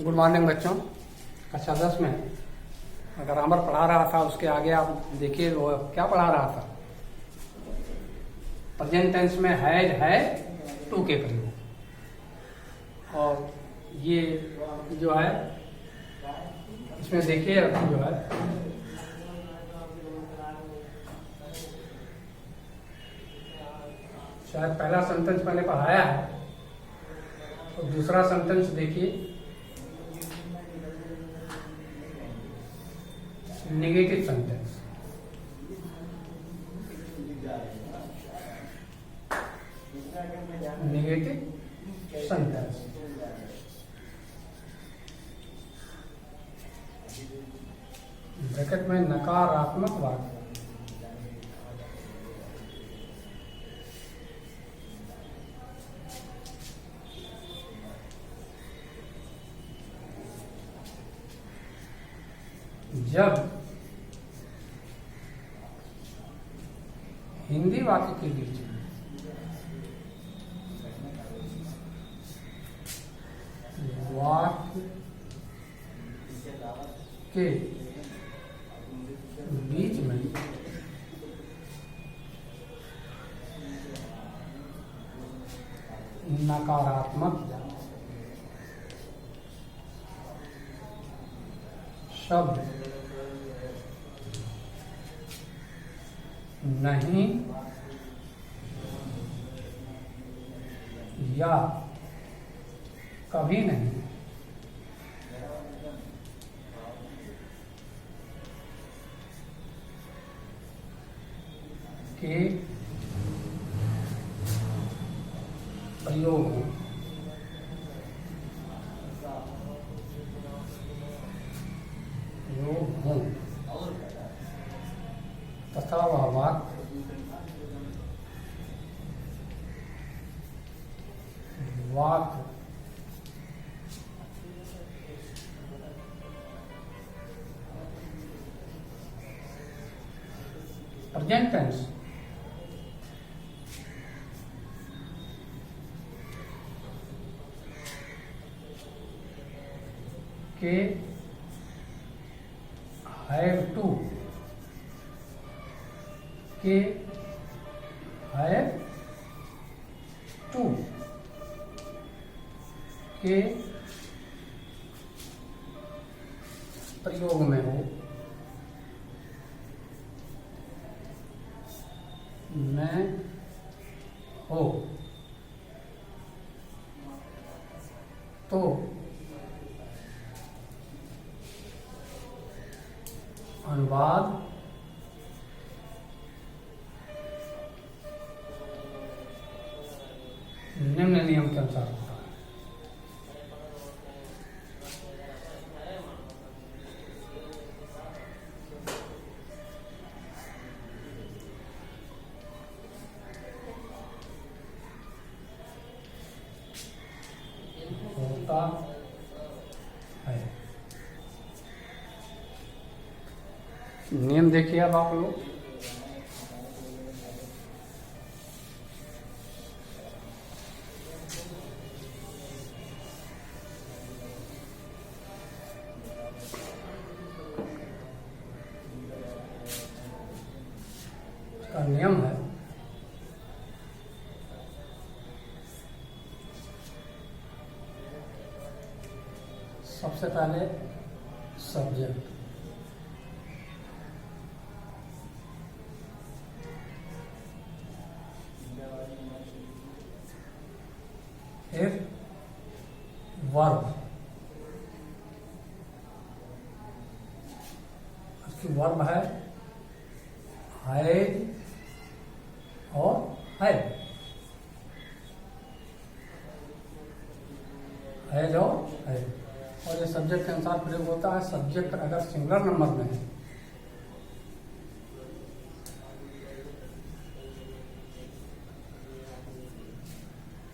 Good morning बच्चों। कक्षा 10 में ग्रामर पढ़ा रहा था, उसके आगे आप देखिए वो क्या पढ़ा रहा था। प्रेजेंट टेंस में है टू के प्रयोग। और ये जो है इसमें देखिए जो है शायद पहला सेंटेंस मैंने पढ़ाया है, तो दूसरा सेंटेंस देखिए। Negative sentence, negative sentence. Bracket में नकारात्मक वाक्य। जब हिंदी वाक्य के बीच वाक्य के बीच में नकारात्मक शब्द नहीं या कभी नहीं के प्रयोग हों तथा वह वाक्य प्रेजेंट टेंस के हैव टू के हैव टू के प्रयोग में हो। मैं हो तो अनुवाद निम्न नियम के अनुसार होता है। होता है। नियम देखिए अब आप लोग। का नियम है सबसे पहले सब्जेक्ट, फिर वर्ब, उसकी वर्ब है हैज और है, हैज और है। और ये सब्जेक्ट के अनुसार प्रयोग होता है। सब्जेक्ट अगर सिंगुलर नंबर में है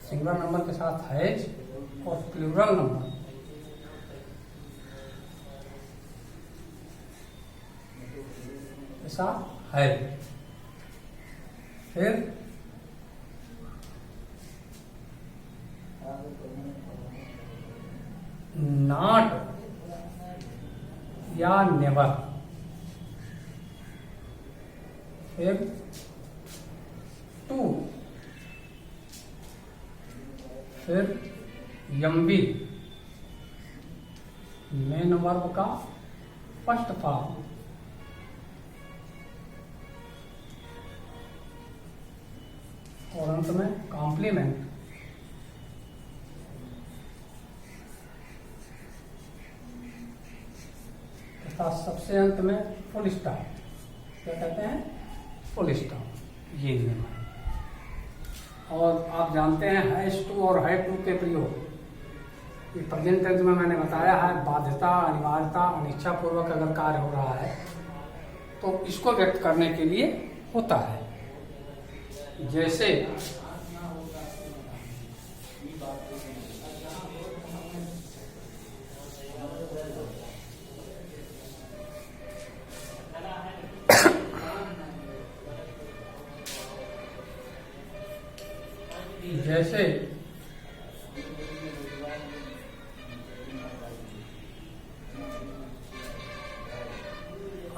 सिंगुलर नंबर के साथ हैज और प्लूरल नंबर ऐसा है। फिर नॉट या नेवर, फिर टू, फिर यम्बी मेन वर्ब का फर्स्ट फॉर्म, और अंत में कॉम्प्लीमेंट, तथा सबसे अंत में फुल स्टॉप। क्या कहते हैं? Full stop. ये नियम है। और आप जानते हैं हैज टू और है टू के प्रयोग ये प्रेजेंट टेंस में मैंने बताया है, बाध्यता, अनिवार्यता, अनिच्छा पूर्वक अगर कार्य हो रहा है तो इसको व्यक्त करने के लिए होता है। जैसे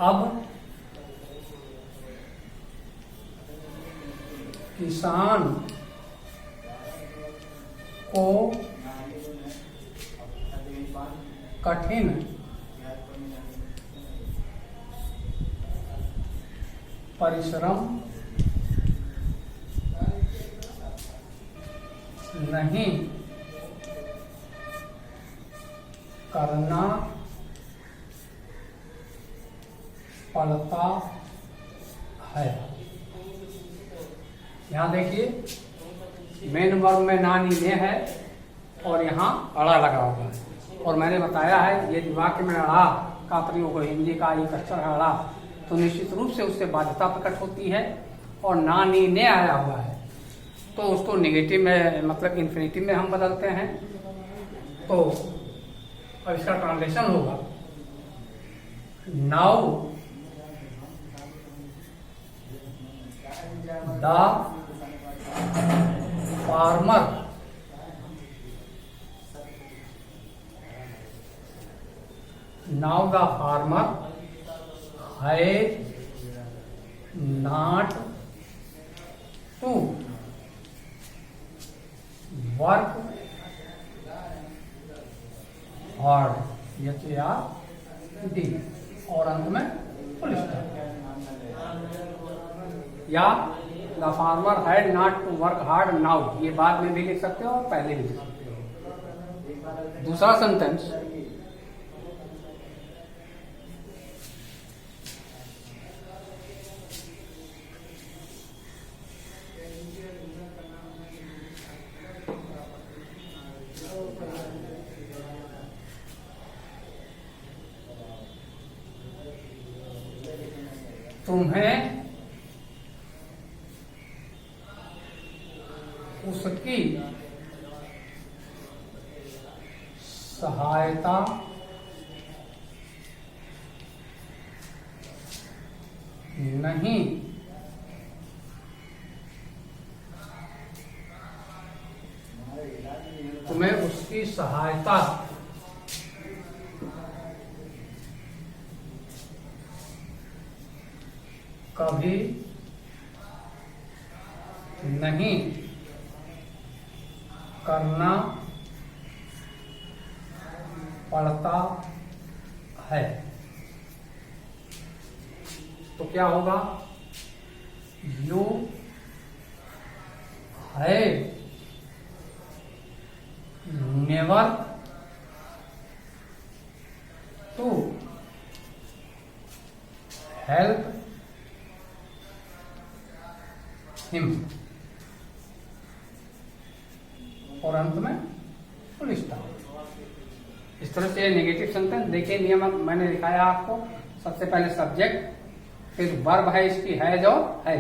अब किसान को कठिन परिश्रम नहीं करना पड़ता है। यहाँ देखिए मेन वर्ब में नानी ने है और यहाँ अड़ा लगा हुआ है, और मैंने बताया है यदि वाक्य में अड़ा का प्रयोग हो, हिंदी का एक अक्षर है अड़ा, तो निश्चित रूप से उससे बाध्यता प्रकट होती है। और नानी ने आया हुआ है तो उसको नेगेटिव में मतलब इन्फिनिटिव में हम बदलते हैं। तो अब इसका ट्रांसलेशन होगा now the farmer now the farmer has not to work hard, H-A-R-D, और अंत में फुल स्टॉप। या the farmer had not to work hard now, ये बाद में भी लिख सकते हो और पहले भी लिख सकते हो। दूसरा सेंटेंस तुम्हें उसकी सहायता नहीं तुम्हें उसकी सहायता कभी नहीं करना पड़ता है। तो क्या होगा? यू है नेवर टू हेल्प हिम, और अंत में फुल स्टॉप। इस तरह से नेगेटिव सेंटेंस देखिए, नियम मैंने दिखाया आपको। सबसे पहले सब्जेक्ट, फिर वर्ब है इसकी हैज और है,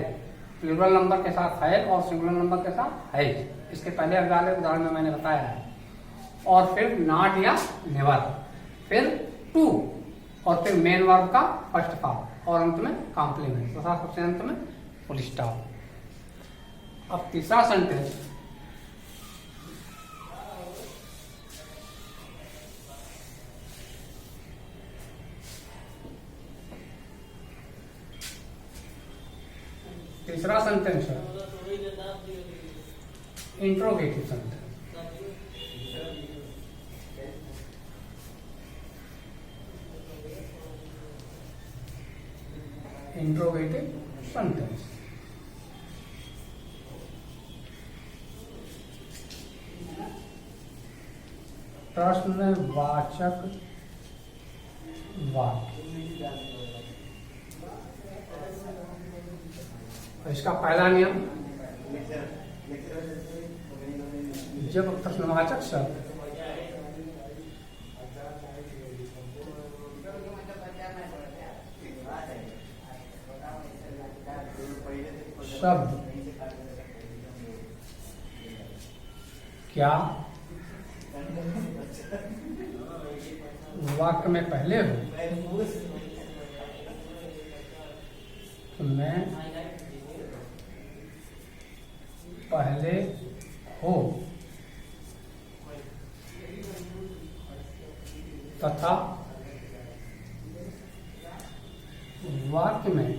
प्लूरल नंबर के साथ है और सिंगुलर नंबर के साथ है, इसके पहले वाले उदाहरण में मैंने बताया है। और फिर नॉट या नेवर, फिर टू, और फिर मेन वर्ब का फर्स्ट फॉर्म, और अंत में कॉम्प्लीमेंट, तथा सबसे अंत में फुल स्टॉप। अब तीसरा सेंटेंस, तीसरा सेंटेंस है इंट्रोगेटिव सेंटेंस। इंट्रोगेटिव सेंटेंस प्रश्नवाचक वाक्य। तो इसका पहला नियम, जब प्रश्नवाचक शब्द क्या वाक्य में पहले हो तो मैं पहले हो तथा वाक्य में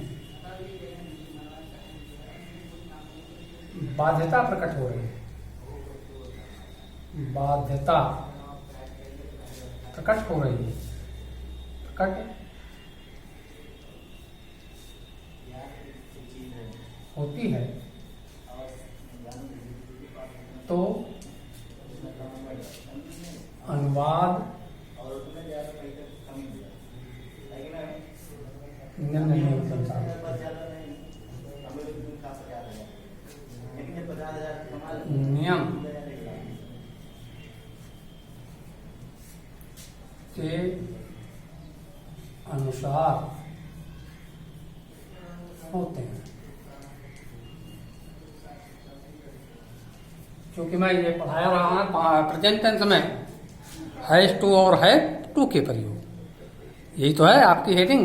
बाध्यता प्रकट हो रही है, बाध्यता प्रकट हो रही है, प्रकट होती है तो अनुवाद निम्न नियम के अनुसार नियम के अनुसार होते हैं। क्योंकि मैं ये पढ़ाया रहा हूं प्रेजेंट टेंस में हैज टू और है टू के प्रयोग, यही तो है आपकी हेडिंग।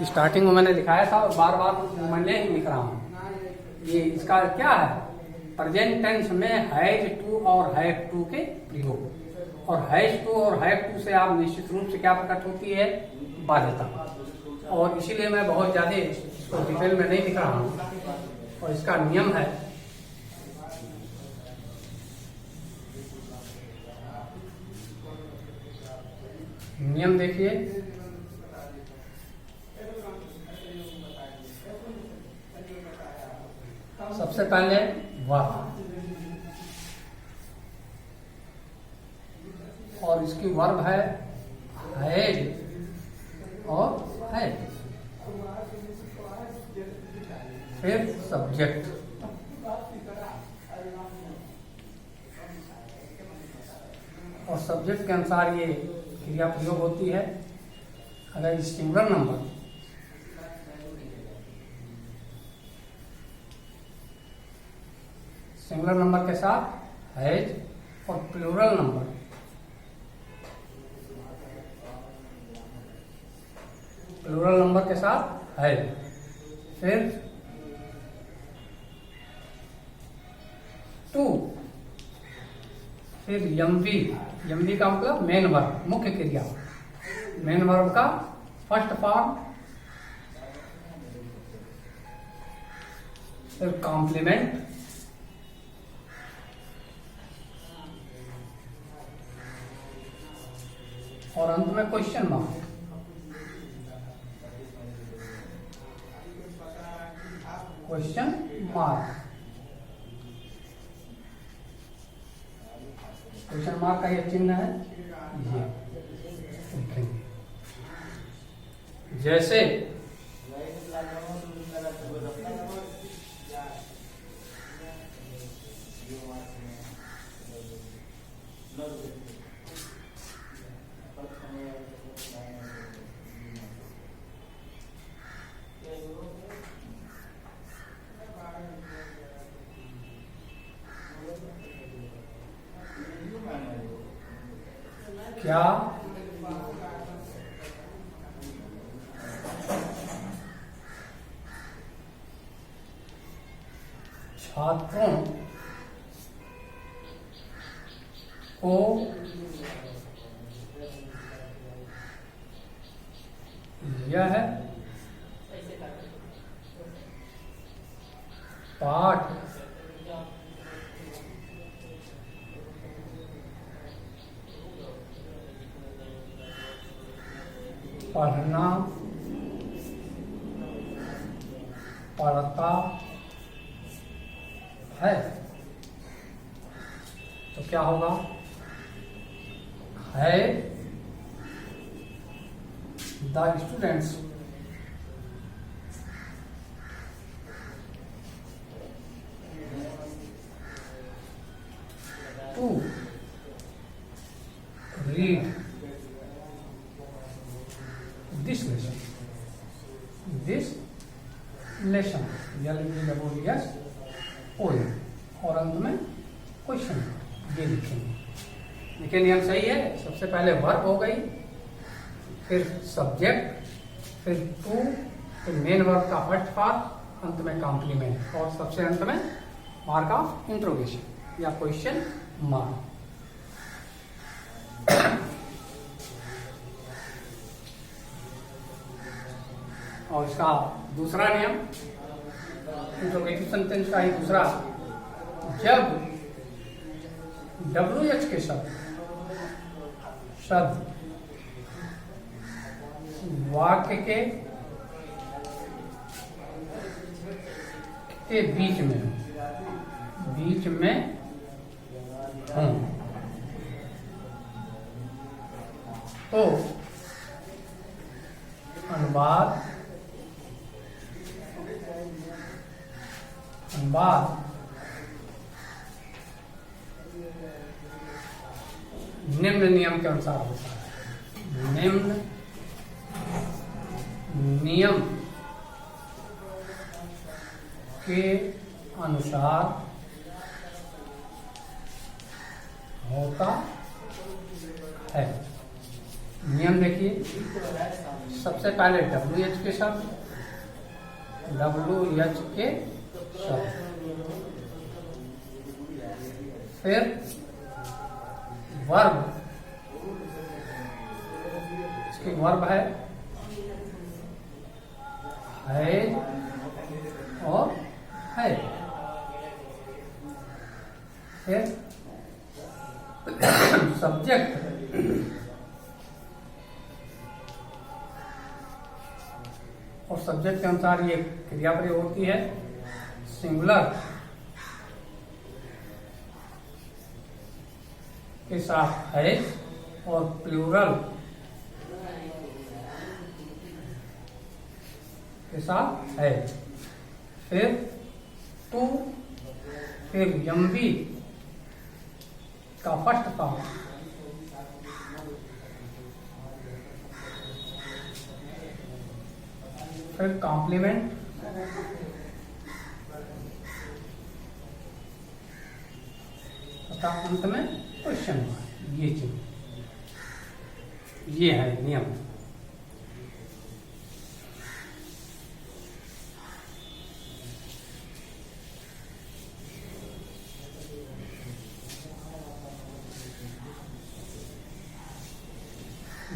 स्टार्टिंग में मैंने लिखाया था और बार बार मैंने ही लिख रहा हूं। ये इसका क्या है, प्रेजेंट टेंस में हैज टू और हैव टू के प्रयोग, और हैज टू और हैव टू से आप निश्चित रूप से क्या प्रकट होती है, बाध्यता। और इसीलिए मैं बहुत ज्यादा इसको डिटेल में नहीं लिख रहा हूं। और इसका नियम है नियम देखिए, सबसे पहले वर्ब और इसकी वर्ब है हैड और हैड, फिर सब्जेक्ट, और सब्जेक्ट के अनुसार ये क्रिया प्रयोग होती है। अगर सिंगुलर नंबर के साथ हैज और प्लूरल नंबर के साथ है, फिर टू, फिर यमवी का मतलब मेन वर्ब, मुख्य क्रिया, मेन वर्ब का फर्स्ट फॉर्म, फिर कॉम्प्लीमेंट, और अंत में question mark. Question mark, question mark का ये चिन्ह है, ये जैसे क्या छात्रों को यह पाठ पढ़ना पड़ता है। तो क्या होगा? है the students to read this lesson और अंत में क्वेश्चन ये लिखेंगे। देखिए नियम सही है। सबसे पहले वर्ब हो गई, फिर सब्जेक्ट, फिर टू, फिर मेन वर्ब का फर्स्ट पार्ट, अंत में कॉम्प्लीमेंट और सबसे अंत में मार्क ऑफ इंट्रोगेशन या क्वेश्चन मार्क। और इसका दूसरा नियम इंट्रोगेटिव सेंटेंस का ही दूसरा, जब WH के शब्द वाक्य के बीच में हों तो अनुवाद निम्न नियम के अनुसार होता है। निम्न नियम के अनुसार होता है। नियम देखिए, सबसे पहले WH के शब्द, WH के शब्द, फिर वर्ब, इसकी वर्ब है और है, फिर सब्जेक्ट, और सब्जेक्ट के अनुसार ये क्रिया प्रयोग होती है। सिंगुलर के साथ है और प्लूरल के साथ है। फिर टू, फिर यम्बी का फर्स्ट पार्ट, फिर कॉम्प्लीमेंट, तथा अंत में क्वेश्चन। ये चीज, ये है नियम।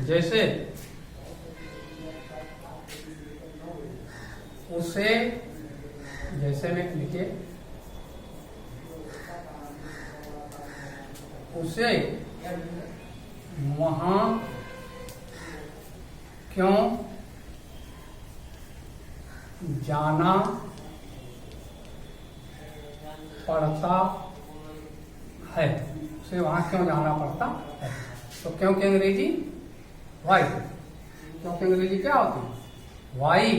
जैसे उसे, जैसे में लिखिए, उसे वहां क्यों जाना पड़ता है। उसे वहां क्यों जाना पड़ता है। तो क्यों की अंग्रेजी वाई। क्यों की अंग्रेजी क्या होती है? Why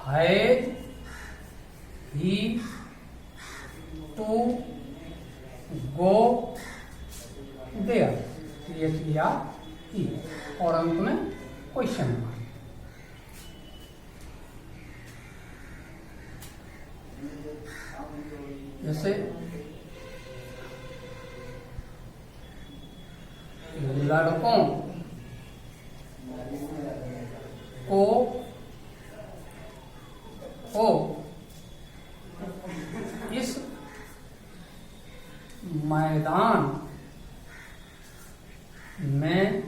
has he to go there, THERE, और अंत में क्वेश्चन मार्क। जैसे लड़कों को इस मैदान में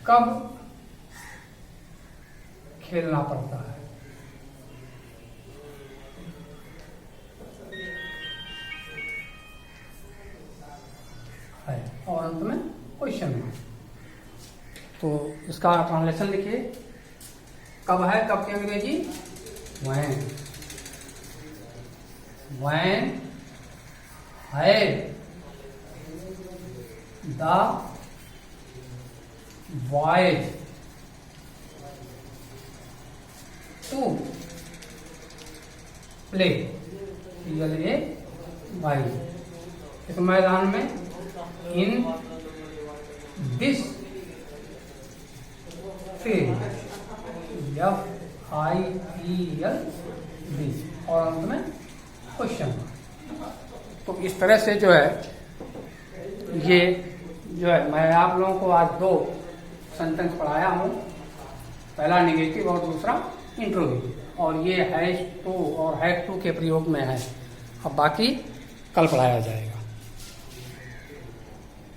कब खेलना पड़ता है। है और अंत में क्वेश्चन है। तो इसका ट्रांसलेशन लिखिए, कब है, कब की अंग्रेजी when, when had the voyage to play भाई इस मैदान में इन दिस फील्ड FIELD और अंत में क्वेश्चन। तो इस तरह से जो है ये जो है मैं आप लोगों को आज 2 सेंटेंस पढ़ाया हूँ, पहला निगेटिव और दूसरा इंट्रोगेटिव, और ये हैज टू और हैड टू के प्रयोग में है। अब बाकी कल पढ़ाया जाएगा।